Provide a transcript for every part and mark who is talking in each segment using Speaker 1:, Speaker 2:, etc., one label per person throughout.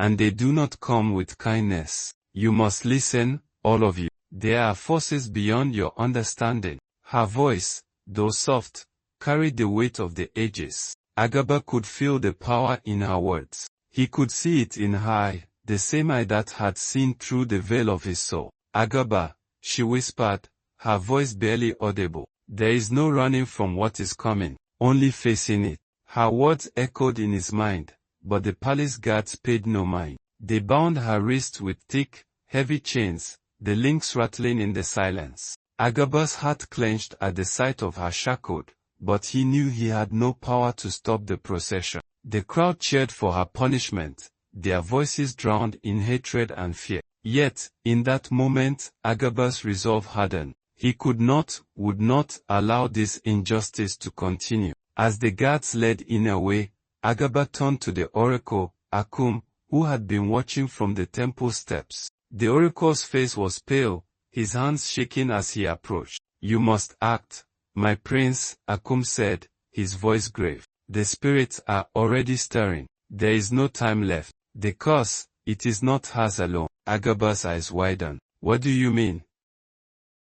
Speaker 1: and they do not come with kindness. You must listen, all of you. There are forces beyond your understanding. Her voice, though soft, carried the weight of the ages. Agaba could feel the power in her words. He could see it in her eye, the same eye that had seen through the veil of his soul. Agaba, she whispered, her voice barely audible. There is no running from what is coming, only facing it. Her words echoed in his mind, but the palace guards paid no mind. They bound her wrists with thick, heavy chains, the links rattling in the silence. Agaba's heart clenched at the sight of her shackled, but he knew he had no power to stop the procession. The crowd cheered for her punishment, their voices drowned in hatred and fear. Yet, in that moment, Agaba's resolve hardened. He could not, would not allow this injustice to continue. As the guards led in away, Agaba turned to the oracle, Akum, who had been watching from the temple steps. The oracle's face was pale, his hands shaking as he approached. You must act, my prince, Akum said, his voice grave. The spirits are already stirring. There is no time left. The curse, it is not hers alone. Agaba's eyes widened. What do you mean?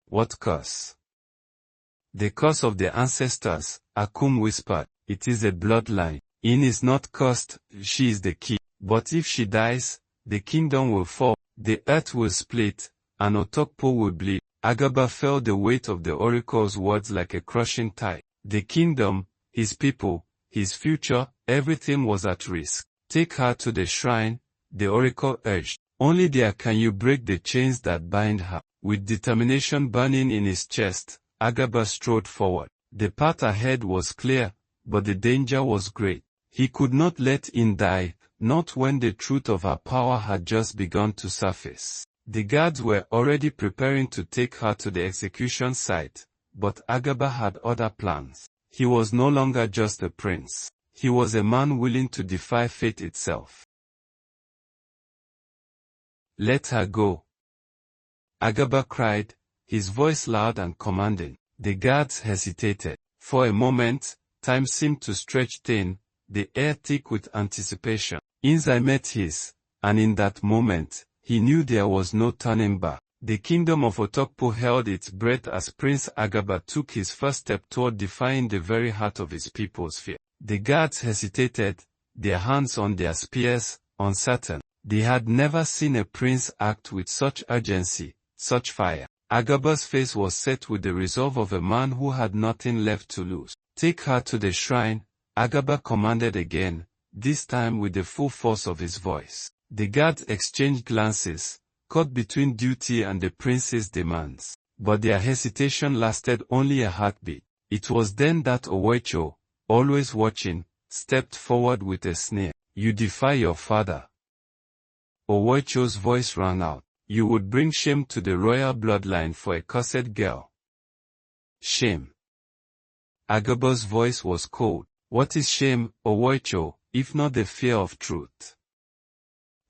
Speaker 1: What curse? The curse of the ancestors, Akum whispered. It is a bloodline. In is not cursed, she is the key. But if she dies, the kingdom will fall, the earth will split, and Otokpo will bleed. Agaba felt the weight of the oracle's words like a crushing tide. The kingdom, his people, his future, everything was at risk. Take her to the shrine, the oracle urged. Only there can you break the chains that bind her. With determination burning in his chest, Agaba strode forward. The path ahead was clear, but the danger was great. He could not let In die, not when the truth of her power had just begun to surface. The guards were already preparing to take her to the execution site, but Agaba had other plans. He was no longer just a prince. He was a man willing to defy fate itself. Let her go. Agaba cried, his voice loud and commanding. The guards hesitated. For a moment, time seemed to stretch thin, the air thick with anticipation. In's eye met his, and in that moment, he knew there was no turning back. The kingdom of Otokpo held its breath as Prince Agaba took his first step toward defying the very heart of his people's fear. The guards hesitated, their hands on their spears, uncertain. They had never seen a prince act with such urgency, such fire. Agaba's face was set with the resolve of a man who had nothing left to lose. Take her to the shrine, Agaba commanded again, this time with the full force of his voice. The guards exchanged glances, caught between duty and the prince's demands. But their hesitation lasted only a heartbeat. It was then that Owecho, always watching, stepped forward with a sneer. You defy your father. Owecho's voice rang out. You would bring shame to the royal bloodline for a cursed girl. Shame. Agaba's voice was cold. What is shame, Owecho, if not the fear of truth?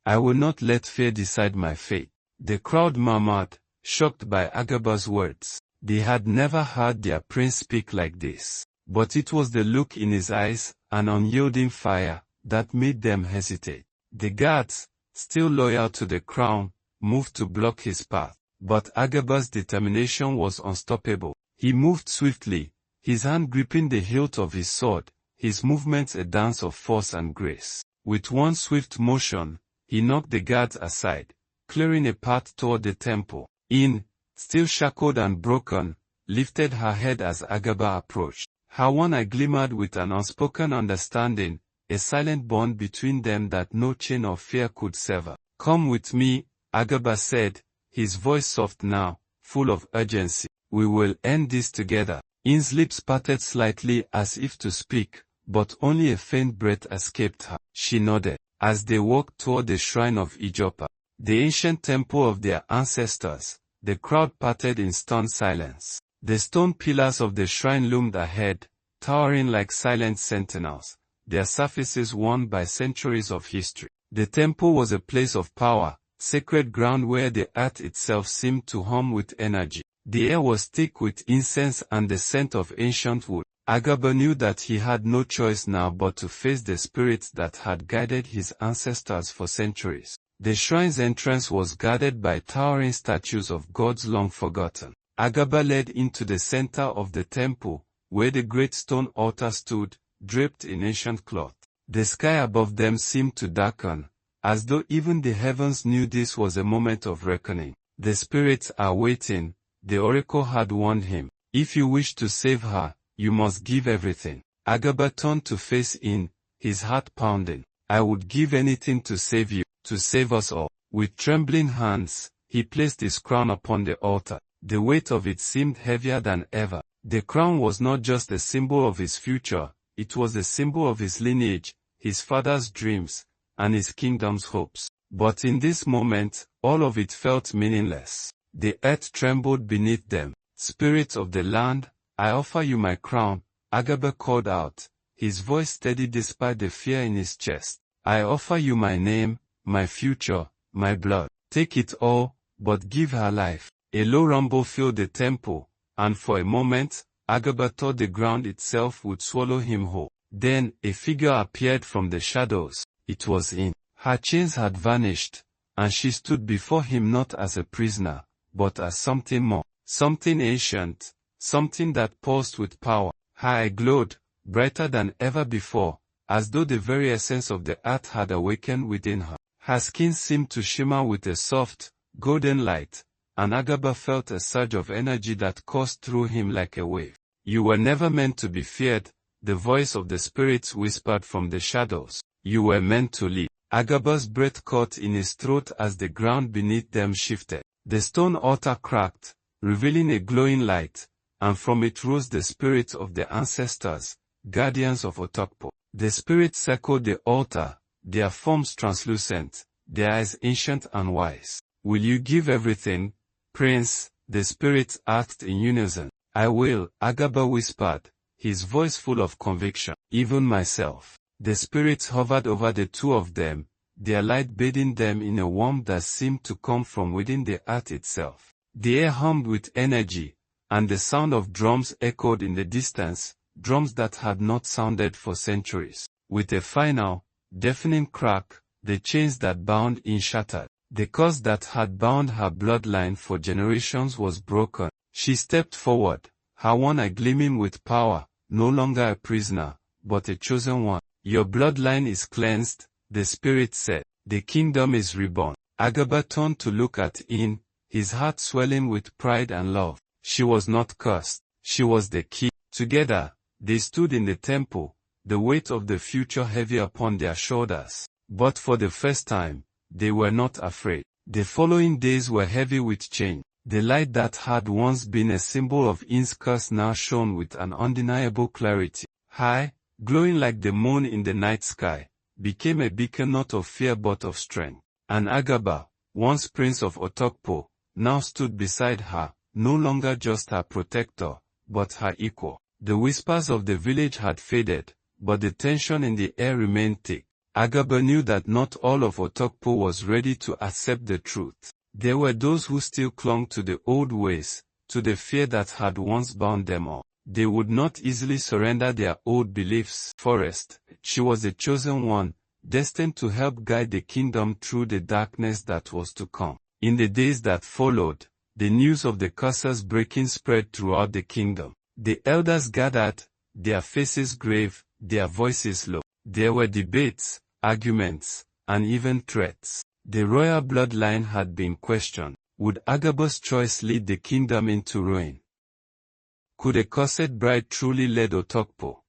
Speaker 1: I will not let fear decide my fate. The crowd murmured, shocked by Agaba's words. They had never heard their prince speak like this. But it was the look in his eyes, an unyielding fire, that made them hesitate. The guards, still loyal to the crown, moved to block his path. But Agaba's determination was unstoppable. He moved swiftly, his hand gripping the hilt of his sword, his movements a dance of force and grace. With one swift motion, he knocked the guards aside, clearing a path toward the temple. In, still shackled and broken, lifted her head as Agaba approached. Her one eye glimmered with an unspoken understanding, a silent bond between them that no chain of fear could sever. Come with me, Agaba said, his voice soft now, full of urgency. We will end this together. In's lips parted slightly as if to speak, but only a faint breath escaped her. She nodded. As they walked toward the shrine of Ijopa, the ancient temple of their ancestors, the crowd parted in stunned silence. The stone pillars of the shrine loomed ahead, towering like silent sentinels, their surfaces worn by centuries of history. The temple was a place of power, sacred ground where the earth itself seemed to hum with energy. The air was thick with incense and the scent of ancient wood. Agaba knew that he had no choice now but to face the spirits that had guided his ancestors for centuries. The shrine's entrance was guarded by towering statues of gods long forgotten. Agaba led into the center of the temple, where the great stone altar stood, draped in ancient cloth. The sky above them seemed to darken, as though even the heavens knew this was a moment of reckoning. The spirits are waiting, the oracle had warned him. If you wish to save her, you must give everything. Agaba turned to face in, his heart pounding. I would give anything to save you, to save us all. With trembling hands, he placed his crown upon the altar. The weight of it seemed heavier than ever. The crown was not just a symbol of his future, it was a symbol of his lineage, his father's dreams, and his kingdom's hopes. But in this moment, all of it felt meaningless. The earth trembled beneath them. Spirits of the land, I offer you my crown, Agaba called out, his voice steady despite the fear in his chest. I offer you my name, my future, my blood. Take it all, but give her life. A low rumble filled the temple, and for a moment, Agaba thought the ground itself would swallow him whole. Then, a figure appeared from the shadows. It was In. Her chains had vanished, and she stood before him not as a prisoner, but as something more, something ancient, something that pulsed with power. Her eye glowed, brighter than ever before, as though the very essence of the earth had awakened within her. Her skin seemed to shimmer with a soft, golden light, and Agaba felt a surge of energy that coursed through him like a wave. You were never meant to be feared, the voice of the spirits whispered from the shadows. You were meant to live. Agaba's breath caught in his throat as the ground beneath them shifted. The stone altar cracked, revealing a glowing light, and from it rose the spirits of the ancestors, guardians of Otokpo. The spirits circled the altar, their forms translucent, their eyes ancient and wise. Will you give everything, Prince? The spirits asked in unison. I will, Agaba whispered, his voice full of conviction. Even myself. The spirits hovered over the two of them, their light bathing them in a warmth that seemed to come from within the earth itself. The air hummed with energy, and the sound of drums echoed in the distance, drums that had not sounded for centuries. With a final, deafening crack, the chains that bound In shattered. The curse that had bound her bloodline for generations was broken. She stepped forward, her one eye gleaming with power, no longer a prisoner, but a chosen one. Your bloodline is cleansed, the spirit said. The kingdom is reborn. Agaba turned to look at In, his heart swelling with pride and love. She was not cursed. She was the key. Together, they stood in the temple, the weight of the future heavy upon their shoulders. But for the first time, they were not afraid. The following days were heavy with change. The light that had once been a symbol of In's curse now shone with an undeniable clarity. High, glowing like the moon in the night sky, became a beacon not of fear but of strength. And Agaba, once prince of Otokpo, now stood beside her, no longer just her protector, but her equal. The whispers of the village had faded, but the tension in the air remained thick. Agaba knew that not all of Otokpo was ready to accept the truth. There were those who still clung to the old ways, to the fear that had once bound them all. They would not easily surrender their old beliefs. Forrest, she was a chosen one, destined to help guide the kingdom through the darkness that was to come. In the days that followed, the news of the curses breaking spread throughout the kingdom. The elders gathered, their faces grave, their voices low. There were debates, arguments, and even threats. The royal bloodline had been questioned. Would Agaba's choice lead the kingdom into ruin? Could a cursed bride truly lead Otokpo?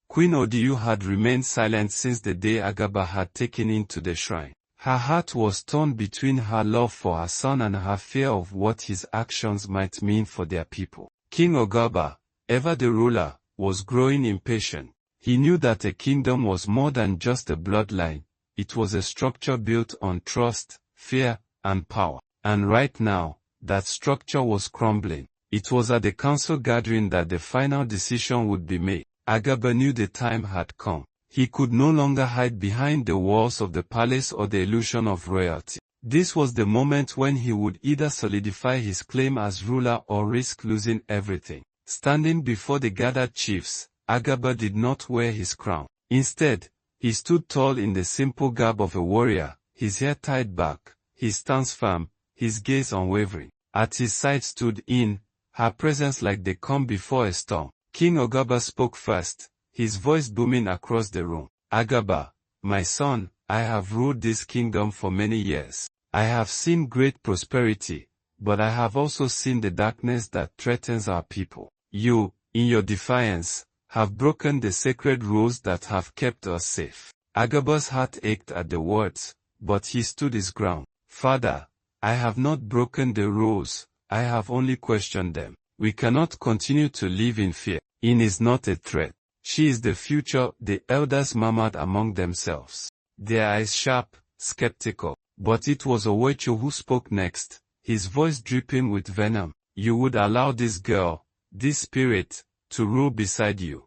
Speaker 1: Queen Odiyu had remained silent since the day Agaba had taken In to the shrine. Her heart was torn between her love for her son and her fear of what his actions might mean for their people. King Ogaba, ever the ruler, was growing impatient. He knew that a kingdom was more than just a bloodline. It was a structure built on trust, fear, and power. And right now, that structure was crumbling. It was at the council gathering that the final decision would be made. Agaba knew the time had come. He could no longer hide behind the walls of the palace or the illusion of royalty. This was the moment when he would either solidify his claim as ruler or risk losing everything. Standing before the gathered chiefs, Agaba did not wear his crown. Instead, he stood tall in the simple garb of a warrior, his hair tied back, his stance firm, his gaze unwavering. At his side stood In, her presence like the calm before a storm. King Agaba spoke first, his voice booming across the room. Agaba, my son, I have ruled this kingdom for many years. I have seen great prosperity, but I have also seen the darkness that threatens our people. You, in your defiance, have broken the sacred rules that have kept us safe. Agaba's heart ached at the words, but he stood his ground. Father, I have not broken the rules, I have only questioned them. We cannot continue to live in fear. In is not a threat. She is the future, the elders murmured among themselves. Their eyes sharp, skeptical. But it was Owecho who spoke next, his voice dripping with venom. You would allow this girl, this spirit, to rule beside you.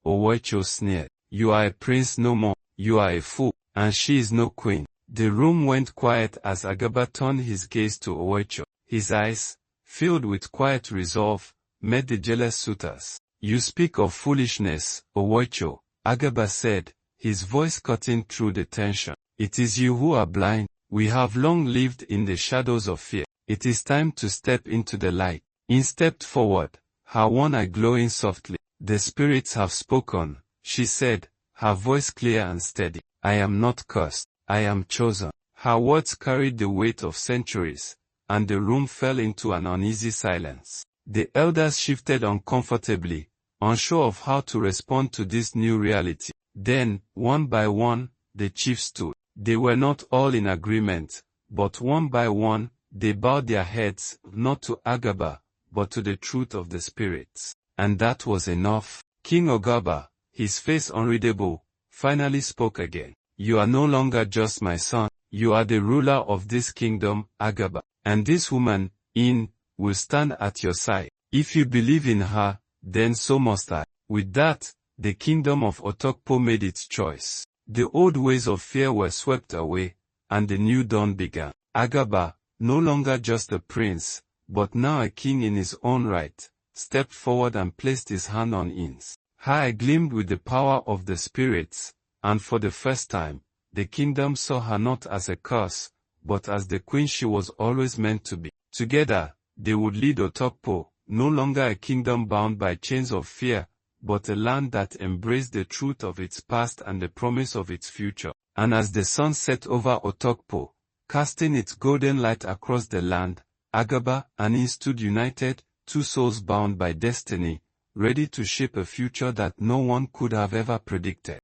Speaker 1: Owecho sneered. You are a prince no more, you are a fool, and she is no queen. The room went quiet as Agaba turned his gaze to Owecho. His eyes, filled with quiet resolve, met the jealous suitors. You speak of foolishness, Owecho, Agaba said, his voice cutting through the tension. It is you who are blind. We have long lived in the shadows of fear. It is time to step into the light. In stepped forward, her one eye glowing softly. The spirits have spoken, she said, her voice clear and steady. I am not cursed. I am chosen. Her words carried the weight of centuries, and the room fell into an uneasy silence. The elders shifted uncomfortably, unsure of how to respond to this new reality. Then, one by one, the chiefs stood. They were not all in agreement, but one by one, they bowed their heads, not to Agaba, but to the truth of the spirits. And that was enough. King Agaba, his face unreadable, finally spoke again. You are no longer just my son, you are the ruler of this kingdom, Agaba. And this woman, In, will stand at your side. If you believe in her, then so must I. With that, the kingdom of Otokpo made its choice. The old ways of fear were swept away, and the new dawn began. Agaba, no longer just a prince, but now a king in his own right, stepped forward and placed his hand on In's. Her eye gleamed with the power of the spirits, and for the first time, the kingdom saw her not as a curse, but as the queen she was always meant to be. Together, they would lead Otokpo, no longer a kingdom bound by chains of fear, but a land that embraced the truth of its past and the promise of its future. And as the sun set over Otokpo, casting its golden light across the land, Agaba and In stood united, two souls bound by destiny, ready to shape a future that no one could have ever predicted.